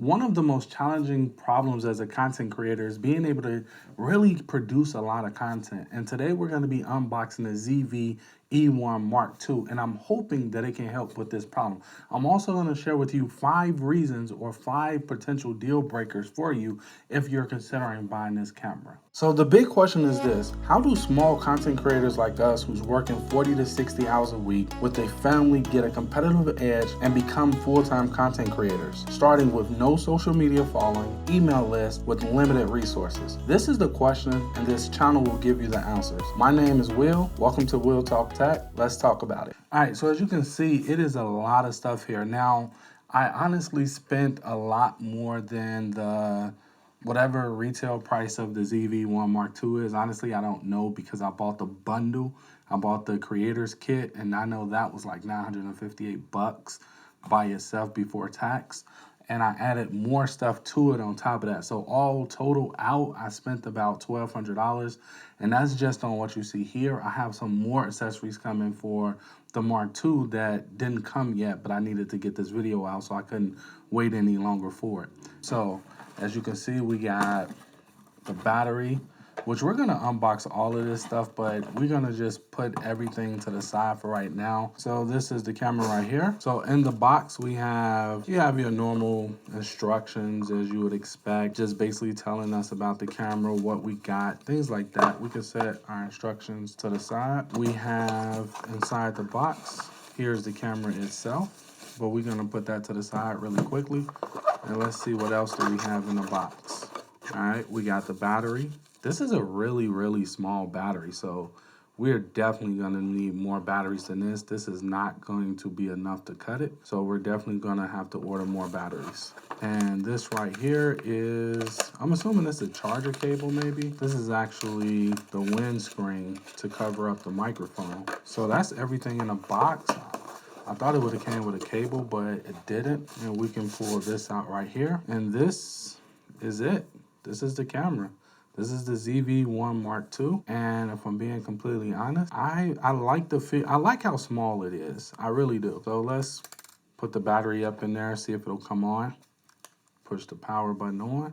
One of the most challenging problems as a content creator is being able to really produce a lot of content. And today we're going to be unboxing the ZV1 Mark II, and I'm hoping that it can help with this problem. I'm also going to share with you 5 reasons or 5 potential deal breakers for you if you're considering buying this camera. So the big question is this: how do small content creators like us who's working 40 to 60 hours a week with a family get a competitive edge and become full-time content creators, starting with no social media following, email list with limited resources? This is the question, and this channel will give you the answers. My name is Will. Welcome to Will Talk Tech. Let's talk about it. All right, so as you can see, it is a lot of stuff here. Now, I honestly spent a lot more than the whatever retail price of the ZV1 Mark II is. Honestly, I don't know because I bought the bundle. I bought the creator's kit, and I know that was like 958 bucks by itself before tax. And I added more stuff to it on top of that. So all total out, I spent about $1,200. And that's just on what you see here. I have some more accessories coming for the Mark II that didn't come yet, but I needed to get this video out, so I couldn't wait any longer for it. So as you can see, we got the battery, which we're gonna unbox all of this stuff, but we're gonna just put everything to the side for right now. So this is the camera right here. So in the box, you have your normal instructions as you would expect, just basically telling us about the camera, what we got, things like that. We can set our instructions to the side. We have inside the box, here's the camera itself, but we're gonna put that to the side really quickly. And let's see what else do we have in the box. All right, we got the battery. This is a really, really small battery, so we're definitely gonna need more batteries than this. This is not going to be enough to cut it, so we're definitely gonna have to order more batteries. And this right here is, I'm assuming this is a charger cable maybe. This is actually the windscreen to cover up the microphone. So that's everything in the box. I thought it would have came with a cable, but it didn't. And we can pull this out right here. And this is it. This is the camera. This is the ZV1 Mark II. And if I'm being completely honest, I like the fit. I like how small it is. I really do. So let's put the battery up in there, see if it'll come on. Push the power button on.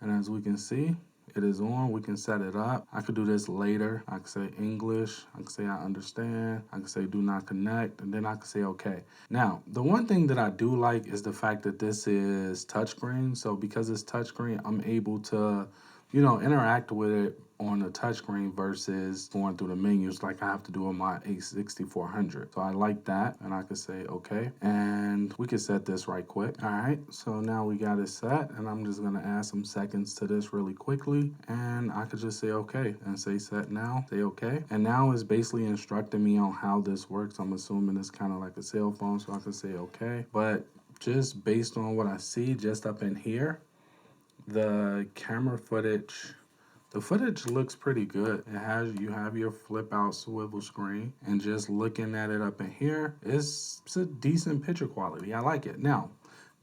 And as we can see, it is on. We can set it up. I could do this later. I could say English. I could say I understand. I could say do not connect. And then I could say okay. Now, the one thing that I do like is the fact that this is touchscreen. So because it's touchscreen, I'm able to, interact with it on the touchscreen versus going through the menus like I have to do on my A6400. So I like that, and I could say okay, and we could set this right quick. All right, so now we got it set, and I'm just gonna add some seconds to this really quickly, and I could just say okay and say set now, say okay, and now it's basically instructing me on how this works. I'm assuming it's kind of like a cell phone, so I could say okay, but just based on what I see just up in here, the camera footage, the footage looks pretty good. You have your flip out swivel screen, and just looking at it up in here, it's a decent picture quality. I like it. Now,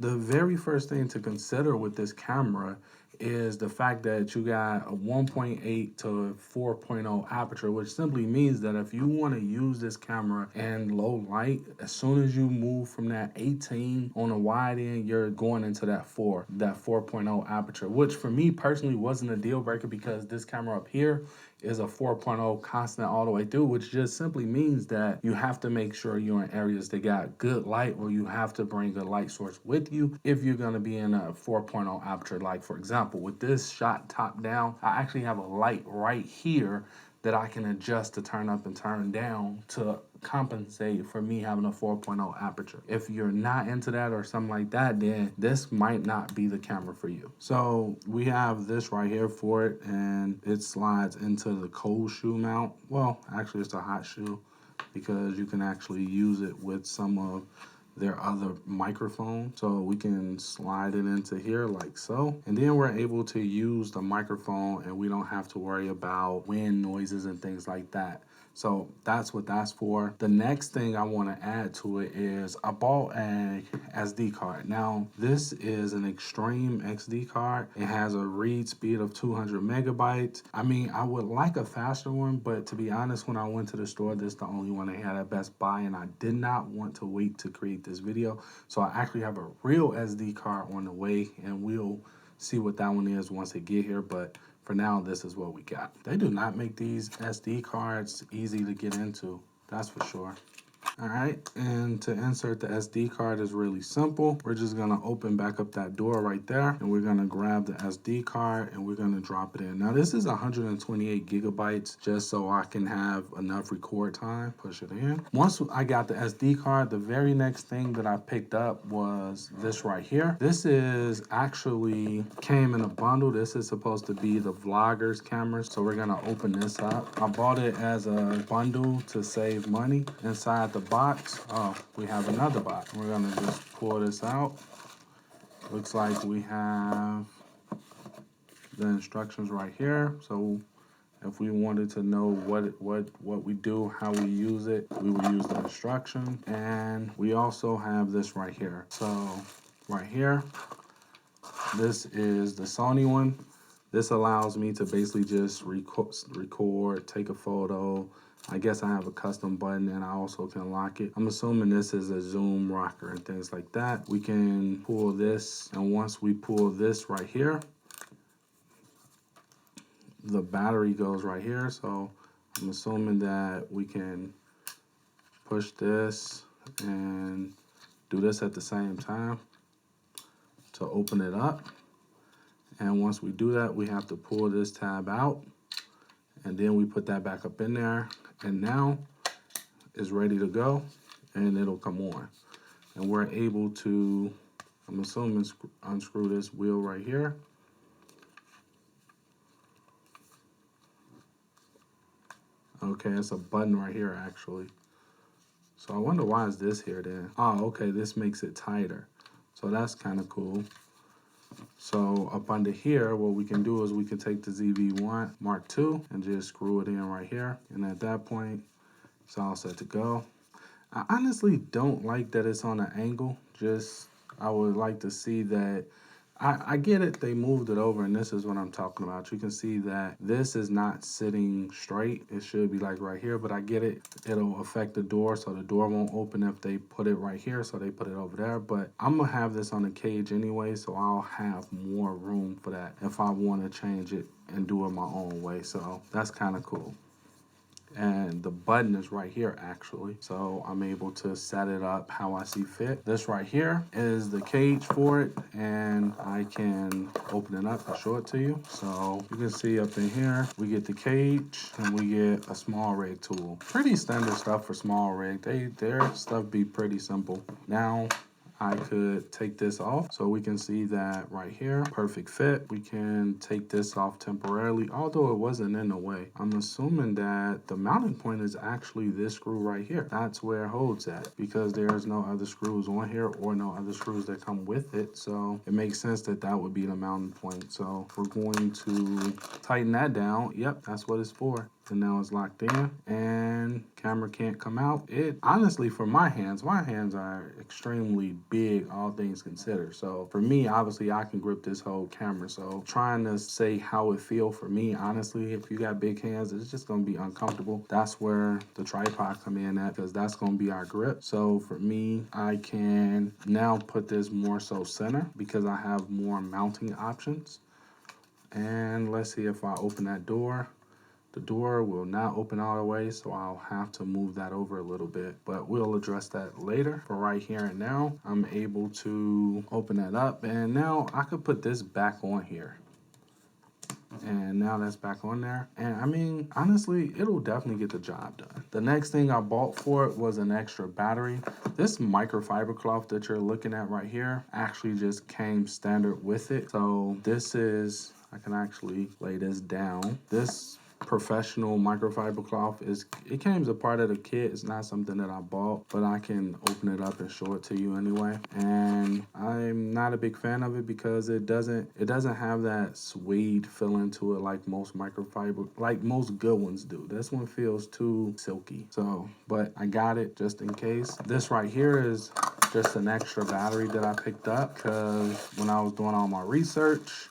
the very first thing to consider with this camera is the fact that you got a 1.8 to 4.0 aperture, which simply means that if you want to use this camera in low light, as soon as you move from that 18 on a wide end, you're going into that 4.0 aperture, which for me personally wasn't a deal breaker because this camera up here is a 4.0 constant all the way through, which just simply means that you have to make sure you're in areas that got good light, or you have to bring a light source with you if you're going to be in a 4.0 aperture. Like for example, with this shot top down, I actually have a light right here that I can adjust to turn up and turn down to compensate for me having a 4.0 aperture. If you're not into that or something like that, then this might not be the camera for you. So we have this right here for it, and it slides into the cold shoe mount. Well, actually it's a hot shoe because you can actually use it with some of their other microphone. So we can slide it into here like so, and then we're able to use the microphone, and we don't have to worry about wind noises and things like that. So that's what that's for. The next thing I want to add to it is I bought a SD card. Now, this is an extreme XD card. It has a read speed of 200 megabytes. I mean, I would like a faster one, but to be honest, when I went to the store, this is the only one they had at Best Buy, and I did not want to wait to create this video. So I actually have a real SD card on the way, and we'll see what that one is once it get here. But for now, this is what we got. They do not make these SD cards easy to get into, that's for sure. All right, and to insert the SD card is really simple. We're just gonna open back up that door right there, and we're gonna grab the SD card and we're gonna drop it in. Now this is 128 gigabytes, just so I can have enough record time. Push it in. Once I got the SD card, the very next thing that I picked up was this right here. This is actually came in a bundle. This is supposed to be the vlogger's camera, so we're gonna open this up. I bought it as a bundle to save money. Inside the box, oh, we have another box. We're gonna just pull this out. Looks like we have the instructions right here. So if we wanted to know what we do, how we use it, we would use the instruction. And we also have this right here. So right here, this is the Sony one. This allows me to basically just record, take a photo. I guess I have a custom button and I also can lock it. I'm assuming this is a zoom rocker and things like that. We can pull this, and once we pull this right here, the battery goes right here. So I'm assuming that we can push this and do this at the same time to open it up. And once we do that, we have to pull this tab out, and then we put that back up in there, and now it's ready to go, and it'll come on. And we're able to, I'm assuming, unscrew this wheel right here. Okay, it's a button right here, actually. So I wonder why is this here then? Oh, okay, this makes it tighter. So that's kind of cool. So up under here, what we can do is we can take the ZV1 Mark II and just screw it in right here. And at that point, it's all set to go. I honestly don't like that it's on an angle. Just, I would like to see that. I get it, they moved it over, and this is what I'm talking about. You can see that this is not sitting straight. It should be like right here, but I get it. It'll affect the door, so the door won't open if they put it right here, so they put it over there. But I'm gonna have this on a cage anyway, so I'll have more room for that if I want to change it and do it my own way. So that's kind of cool. And the button is right here actually, so I'm able to set it up how I see fit. This right here is the cage for it, and I can open it up and show it to you. So you can see up in here we get the cage and we get a small rig tool. Pretty standard stuff for small rig. Their stuff be pretty simple. Now I could take this off, so we can see that right here, perfect fit. We can take this off temporarily, although it wasn't in the way. I'm assuming that the mounting point is actually this screw right here. That's where it holds at, because there's no other screws on here or no other screws that come with it. So it makes sense that that would be the mounting point. So we're going to tighten that down. Yep, that's what it's for. And now it's locked in, and camera can't come out. It honestly, for my hands are extremely big, all things considered. So for me, obviously I can grip this whole camera. So trying to say how it feel for me, honestly, if you got big hands, it's just gonna be uncomfortable. That's where the tripod come in at, because that's gonna be our grip. So for me, I can now put this more so center because I have more mounting options. And let's see if I open that door. The door will not open all the way, so I'll have to move that over a little bit, but we'll address that later. For right here and now, I'm able to open that up, and now I could put this back on here. And now that's back on there. And I mean, honestly, it'll definitely get the job done. The next thing I bought for it was an extra battery. This microfiber cloth that you're looking at right here actually just came standard with it. So this is, I can actually lay this down. This professional microfiber cloth. It came as a part of the kit. It's not something that I bought, but I can open it up and show it to you anyway. And I'm not a big fan of it because it doesn't have that suede feeling to it like most microfiber, like most good ones do. This one feels too silky. So, but I got it just in case. This right here is just an extra battery that I picked up because when I was doing all my research,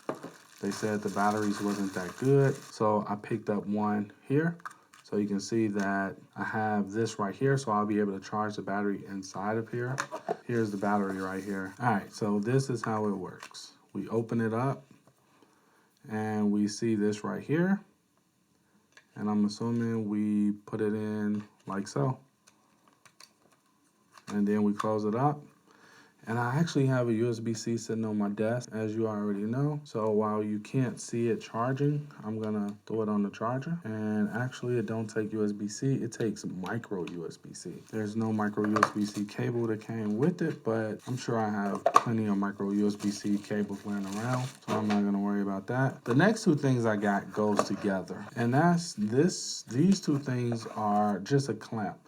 they said the batteries wasn't that good. So I picked up one here. So you can see that I have this right here. So I'll be able to charge the battery inside of here. Here's the battery right here. All right, so this is how it works. We open it up and we see this right here. And I'm assuming we put it in like so. And then we close it up. And I actually have a USB-C sitting on my desk, as you already know. So while you can't see it charging, I'm gonna throw it on the charger. And actually it don't take USB-C, it takes micro USB-C. There's no micro USB-C cable that came with it, but I'm sure I have plenty of micro USB-C cables laying around, so I'm not gonna worry about that. The next two things I got goes together. And that's these two things are just a clamp.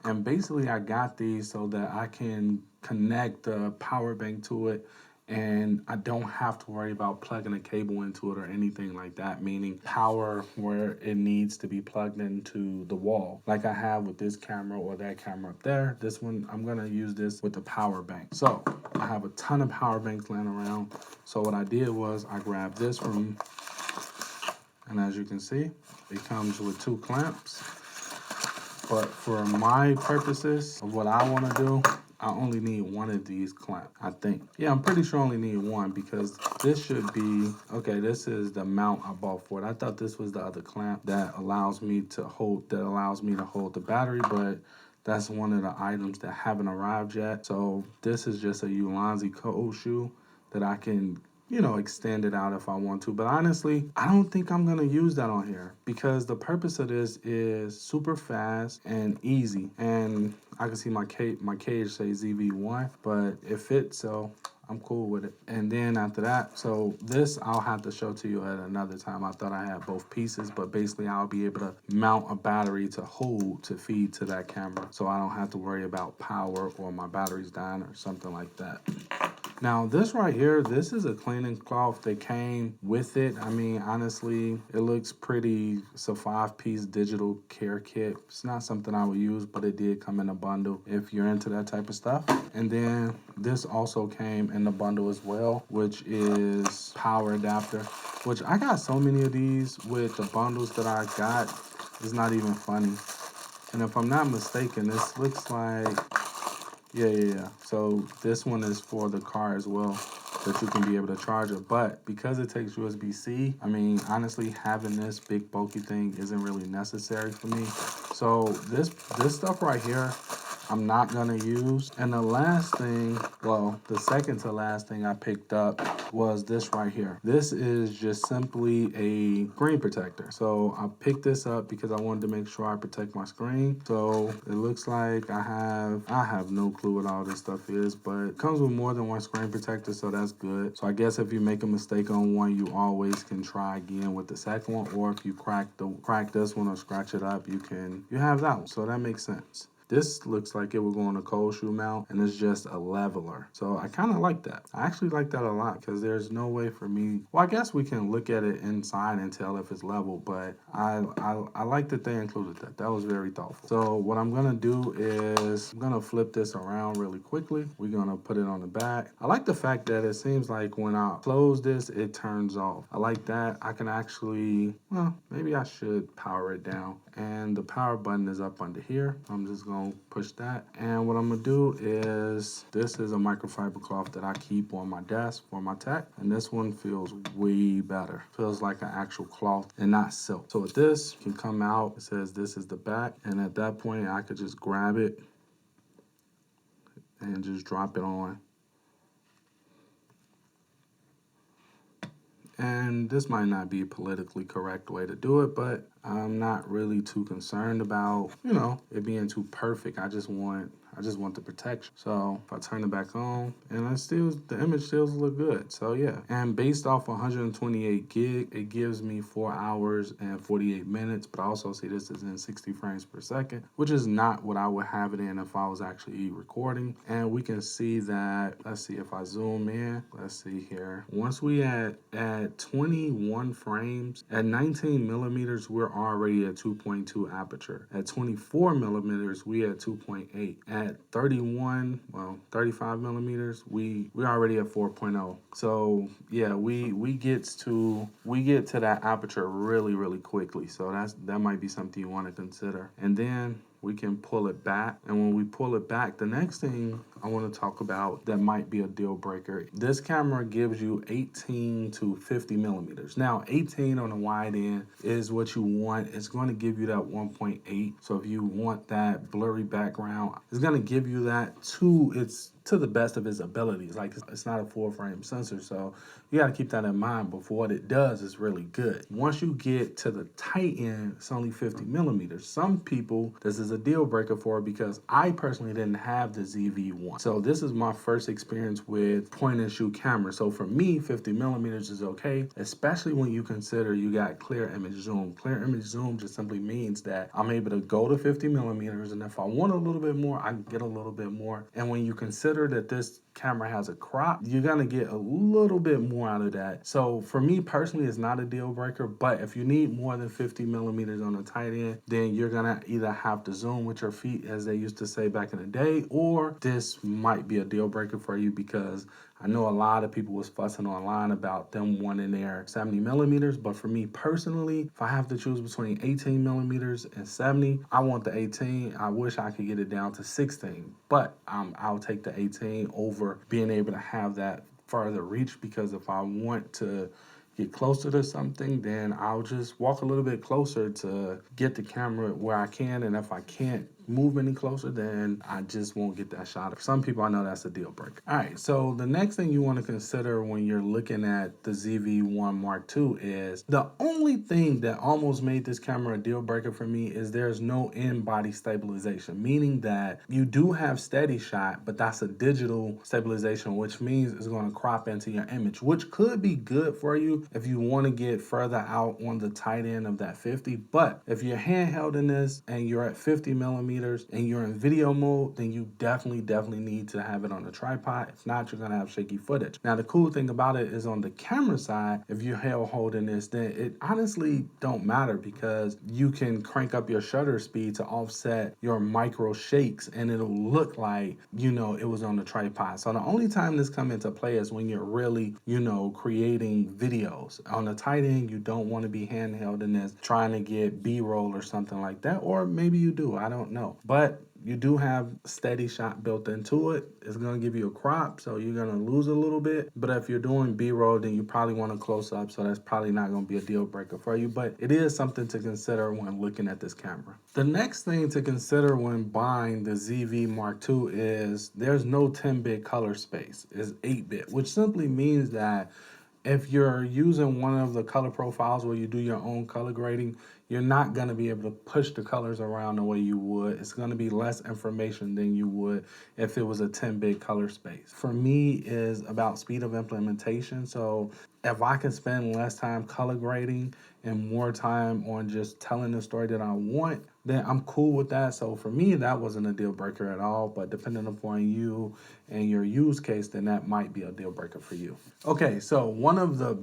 And basically I got these so that I can connect the power bank to it and I don't have to worry about plugging a cable into it or anything like that, meaning power where it needs to be plugged into the wall. Like I have with this camera or that camera up there. This one, I'm gonna use this with the power bank. So I have a ton of power banks laying around. So what I did was I grabbed this from, and as you can see, it comes with two clamps. But for my purposes of what I want to do, I only need one of these clamps, I think. Yeah, I'm pretty sure I only need one because this should be, okay, this is the mount I bought for it. I thought this was the other clamp that allows me to hold the battery, but that's one of the items that haven't arrived yet. So this is just a Ulanzi cold shoe that I can, you know, extend it out if I want to. But honestly, I don't think I'm gonna use that on here because the purpose of this is super fast and easy. And I can see my cage say ZV1, but it fits, so I'm cool with it. And then after that, so this I'll have to show to you at another time. I thought I had both pieces, but basically I'll be able to mount a battery to feed to that camera. So I don't have to worry about power or my battery's dying or something like that. Now this right here, this is a cleaning cloth that came with it. I mean, honestly, it looks pretty. It's a 5-piece digital care kit. It's not something I would use, but it did come in a bundle if you're into that type of stuff. And then this also came in the bundle as well, which is power adapter, which I got so many of these with the bundles that I got. It's not even funny. And if I'm not mistaken, this looks like, yeah. So this one is for the car as well, that you can be able to charge it. But because it takes USB-C, I mean, honestly, having this big bulky thing isn't really necessary for me. So this stuff right here, I'm not gonna use. And the last thing, well, the second to last thing I picked up was this right here. This is just simply a screen protector. So I picked this up because I wanted to make sure I protect my screen. So it looks like I have no clue what all this stuff is, but it comes with more than one screen protector, so that's good. So I guess if you make a mistake on one, you always can try again with the second one, or if you crack this one or scratch it up, you have that one. So that makes sense. This looks like it would go on a cold shoe mount, and it's just a leveler. So I kind of like that. I actually like that a lot because there's no way for me. Well, I guess we can look at it inside and tell if it's level, but I like that they included that. That was very thoughtful. So what I'm gonna do is I'm gonna flip this around really quickly. We're gonna put it on the back. I like the fact that it seems like when I close this, it turns off. I like that. I can actually, well, maybe I should power it down. And the power button is up under here. I'm just gonna push that. And what I'm gonna do is, this is a microfiber cloth that I keep on my desk for my tech. And this one feels way better. Feels like an actual cloth and not silk. So with this, you can come out, it says this is the back. And at that point, I could just grab it and just drop it on. And this might not be a politically correct way to do it, but I'm not really too concerned about, you know, it being too perfect. I just want I just want the protection. So if I turn it back on, and the image still look good. So yeah, and based off 128 gig, it gives me 4 hours and 48 minutes. But I also see this is in 60 frames per second, which is not what I would have it in if I was actually recording. And we can see that, let's see if I zoom in, let's see here. Once we at 21 frames, at 19 millimeters, we're already at 2.2 aperture. At 24 millimeters, we at 2.8. At 35 millimeters, we already at 4.0. So yeah, we get to that aperture really quickly. So that might be something you want to consider. And then we can pull it back. And when we pull it back, the next thing I want to talk about that might be a deal breaker. This camera gives you 18 to 50 millimeters. Now, 18 on the wide end is what you want. It's going to give you that 1.8. So if you want that blurry background, it's going to give you that to the best of its abilities. Like, it's not a full frame sensor, so you got to keep that in mind. But for what it does, is really good. Once you get to the tight end, it's only 50 millimeters. Some people, this is a deal breaker for, because I personally didn't have the ZV1. So this is my first experience with point and shoot camera. So for me, 50 millimeters is okay, especially when you consider you got clear image zoom. Clear image zoom just simply means that I'm able to go to 50 millimeters, and if I want a little bit more, I can get a little bit more. And when you consider that this camera has a crop, you're gonna get a little bit more out of that. So for me personally, it's not a deal breaker, but if you need more than 50 millimeters on the tight end, then you're gonna either have to zoom with your feet, as they used to say back in the day, or this might be a deal breaker for you, because I know a lot of people was fussing online about them wanting their 70 millimeters, but for me personally, if I have to choose between 18 millimeters and 70, I want the 18. I wish I could get it down to 16, but I'll take the 18 over being able to have that further reach, because if I want to get closer to something, then I'll just walk a little bit closer to get the camera where I can, and if I can't move any closer, then I just won't get that shot. For some people, I know that's a deal breaker. All right, so the next thing you want to consider when you're looking at the ZV1 Mark II is the only thing that almost made this camera a deal breaker for me is there's no in-body stabilization, meaning that you do have steady shot, but that's a digital stabilization, which means it's going to crop into your image, which could be good for you if you want to get further out on the tight end of that 50. But if you're handheld in this and you're at 50 millimeters and you're in video mode, then you definitely need to have it on a tripod. If not, you're gonna have shaky footage. Now, the cool thing about it is on the camera side, if you're holding this, then it honestly don't matter, because you can crank up your shutter speed to offset your micro shakes, and it'll look like, it was on the tripod. So the only time this come into play is when you're really, creating videos. On the tight end, you don't want to be handheld in this, trying to get B-roll or something like that, or maybe you do, I don't know. But you do have steady shot built into it. It's going to give you a crop, so you're going to lose a little bit. But if you're doing B-roll, then you probably want to close up, so that's probably not going to be a deal breaker for you. But it is something to consider when looking at this camera. The next thing to consider when buying the ZV Mark II is there's no 10-bit color space. It's 8-bit, which simply means that if you're using one of the color profiles where you do your own color grading, you're not going to be able to push the colors around the way you would. It's going to be less information than you would if it was a 10-bit color space. For me, is about speed of implementation. So if I can spend less time color grading and more time on just telling the story that I want, then I'm cool with that. So for me, that wasn't a deal breaker at all. But depending upon you and your use case, then that might be a deal breaker for you. Okay, so one of the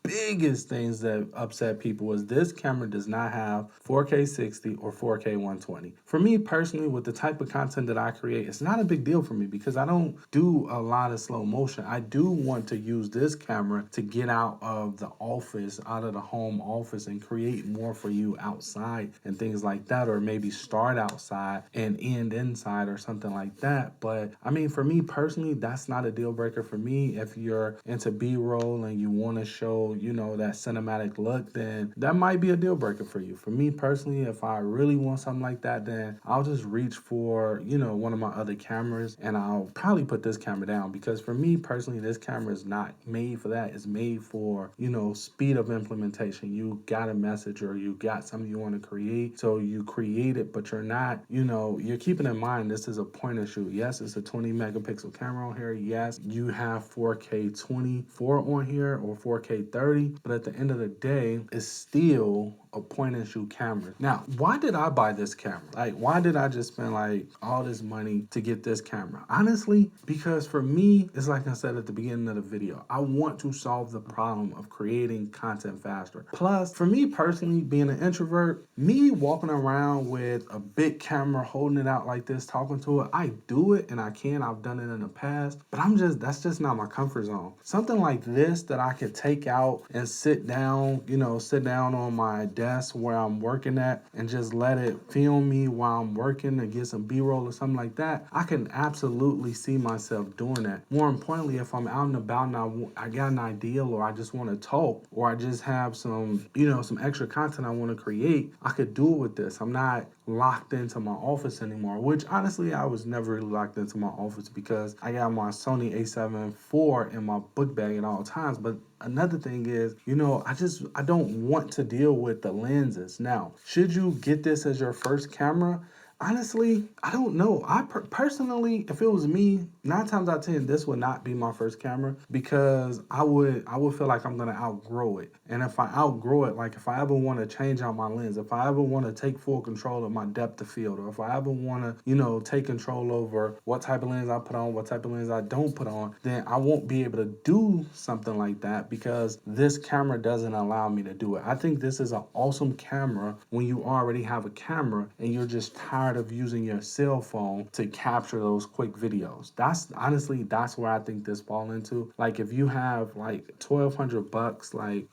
biggest things that upset people is this camera does not have 4K 60 or 4K 120. For me personally, with the type of content that I create, it's not a big deal for me, because I don't do a lot of slow motion. I do want to use this camera to get out of the office, out of the home office, and create more for you outside and things like that, or maybe start outside and end inside or something like that. But I mean, for me personally, that's not a deal breaker for me. If you're into B-roll and you want to show you know, that cinematic look, then that might be a deal breaker for you. For me personally, if I really want something like that, then I'll just reach for, you know, one of my other cameras, and I'll probably put this camera down, because for me personally, this camera is not made for that. It's made for, you know, speed of implementation. You got a message or you got something you want to create, so you create it, but you're not, you know, you're keeping in mind this is a point and shoot. Yes, it's a 20 megapixel camera on here. Yes, you have 4K 24 on here or 4K 30, but at the end of the day, it's still a point and shoot camera. Now, why did I buy this camera? Like, why did I just spend like all this money to get this camera? Honestly, because for me, it's like I said at the beginning of the video, I want to solve the problem of creating content faster. Plus, for me personally, being an introvert, me walking around with a big camera, holding it out like this, talking to it, I do it and I can. I've done it in the past, but that's just not my comfort zone. Something like this that I could take out and sit down, you know, sit down on my desk where I'm working at and just let it film me while I'm working and get some B-roll or something like that, I can absolutely see myself doing that. More importantly, if I'm out and about and I got an ideal, or I just want to talk, or I just have some, you know, some extra content I want to create, I could do it with this. I'm not locked into my office anymore, which honestly, I was never really locked into my office because I got my Sony a7 IV in my book bag at all times. But another thing is, you know, I don't want to deal with the lenses. Now, should you get this as your first camera? Honestly, I don't know. Personally, if it was me, 9 times out of 10, this would not be my first camera, because I would feel like I'm gonna outgrow it. And if I outgrow it, like if I ever want to change out my lens, if I ever want to take full control of my depth of field, or if I ever want to, you know, take control over what type of lens I put on, what type of lens I don't put on, then I won't be able to do something like that, because this camera doesn't allow me to do it. I think this is an awesome camera when you already have a camera and you're just tired of using your cell phone to capture those quick videos. That's honestly, that's where I think this fall into. Like, if you have like $1,200, like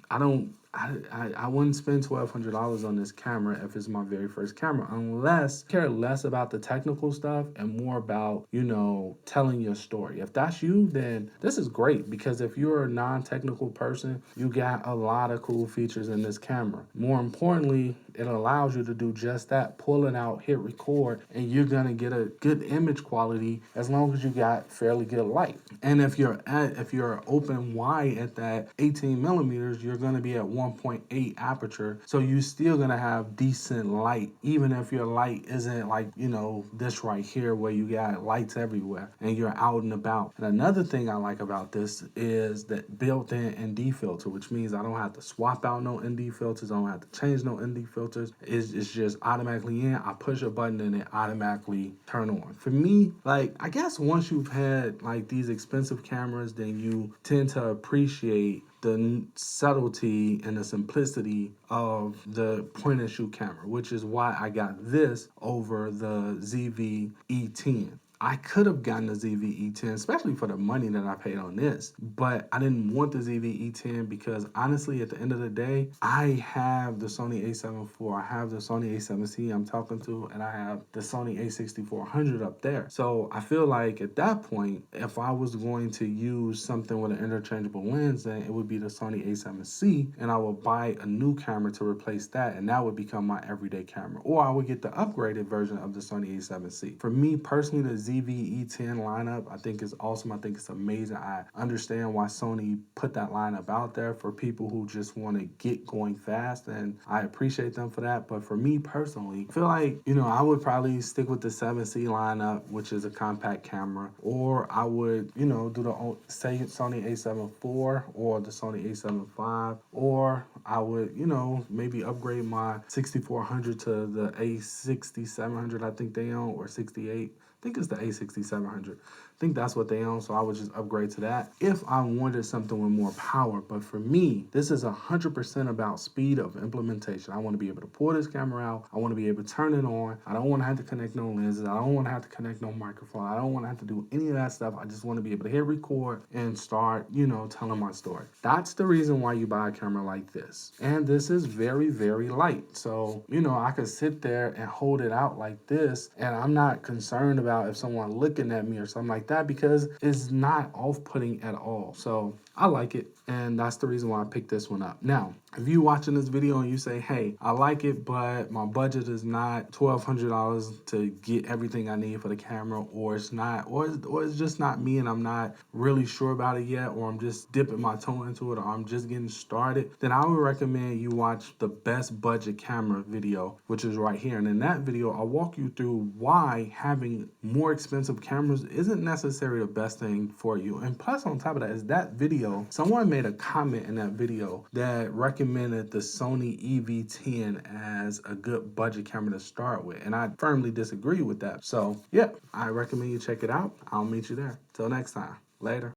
I wouldn't spend $1,200 on this camera if it's my very first camera, unless I care less about the technical stuff and more about, you know, telling your story. If that's you, then this is great, because if you're a non-technical person, you got a lot of cool features in this camera. More importantly, it allows you to do just that, pull it out, hit record, and you're gonna get a good image quality as long as you got fairly good light. And if you're open wide at that 18 millimeters, you're gonna be at 1.8 aperture, so you're still gonna have decent light, even if your light isn't like, you know, this right here where you got lights everywhere and you're out and about. And another thing I like about this is that built-in ND filter, which means I don't have to swap out no ND filters, I don't have to change no ND filters. It's just automatically in. I push a button and it automatically turn on. For me, like, I guess once you've had like these expensive cameras, then you tend to appreciate the subtlety and the simplicity of the point and shoot camera, which is why I got this over the ZV-E10. I could have gotten the ZV-E10, especially for the money that I paid on this, but I didn't want the ZV-E10 because honestly, at the end of the day, I have the Sony a7 IV, I have the Sony a7C I'm talking to, and I have the Sony a6400 up there. So I feel like at that point, if I was going to use something with an interchangeable lens, then it would be the Sony a7C, and I would buy a new camera to replace that, and that would become my everyday camera. Or I would get the upgraded version of the Sony a7C. For me personally, the ZV-E10 lineup I think is awesome. I think it's amazing. I understand why Sony put that lineup out there for people who just want to get going fast, and I appreciate them for that. But for me personally, I feel like, you know, I would probably stick with the 7C lineup, which is a compact camera, or I would, you know, do the Sony a7 IV or the Sony a7 V, or I would, you know, maybe upgrade my 6400 to the a6700 I think they own, or 68. I think it's the a6700. I think that's what they own, so I would just upgrade to that if I wanted something with more power. But for me, this is 100% about speed of implementation. I want to be able to pull this camera out. I want to be able to turn it on. I don't want to have to connect no lenses. I don't want to have to connect no microphone. I don't want to have to do any of that stuff. I just want to be able to hit record and start, you know, telling my story. That's the reason why you buy a camera like this. And this is very, very light. So, you know, I could sit there and hold it out like this, and I'm not concerned about if someone looking at me or something like that, because it's not off-putting at all. So I like it, and that's the reason why I picked this one up. Now, if you watching this video and you say, hey, I like it, but my budget is not $1,200 to get everything I need for the camera, or it's not, or it's just not me and I'm not really sure about it yet, or I'm just dipping my toe into it, or I'm just getting started, then I would recommend you watch the best budget camera video, which is right here. And in that video, I'll walk you through why having more expensive cameras isn't necessarily the best thing for you. And plus, on top of that, is that video, someone made a comment in that video that recommended the Sony EV10 as a good budget camera to start with. And I firmly disagree with that. So yeah, I recommend you check it out. I'll meet you there. Till next time. Later.